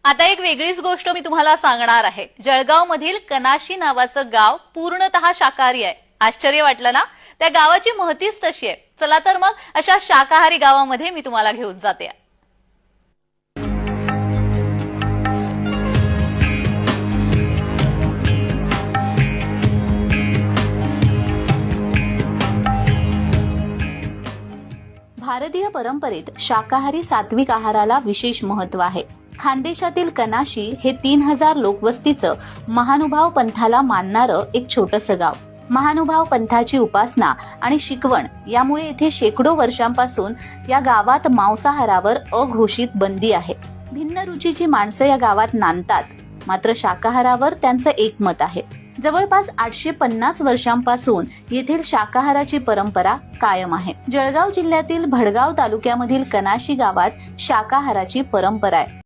आता एक वेगळीच गोष्ट मी तुम्हाला सांगणार आहे। जळगाव मधील कनाशी नावाचं गाव पूर्णतः शाकाहारी आहे। आश्चर्य वाटलं ना? त्या गावाची महतीच तशी आहे। चला तर मग अशा शाकाहारी गावामध्ये मी तुम्हाला घेऊन जाते। भारतीय परंपरेत शाकाहारी सात्विक आहाराला विशेष महत्त्व आहे। खानदेशातील कनाशी हे 3000 लोकवस्तीचं महानुभाव पंथाला मानणारं एक छोटंसं गाव। महानुभाव पंथाची उपासना आणि शिकवण यामुळे येथे शेकडो वर्षांपासून या गावात मांसाहारावर अघोषित बंदी आहे। भिन्न रुचीची माणसं या गावात नांदतात, मात्र शाकाहारावर त्यांचं एकमत आहे। जवळपास 850 वर्षांपासून येथील शाकाहाराची परंपरा कायम आहे। जळगाव जिल्ह्यातील भडगाव तालुक्यामधील कनाशी गावात शाकाहाराची परंपरा आहे।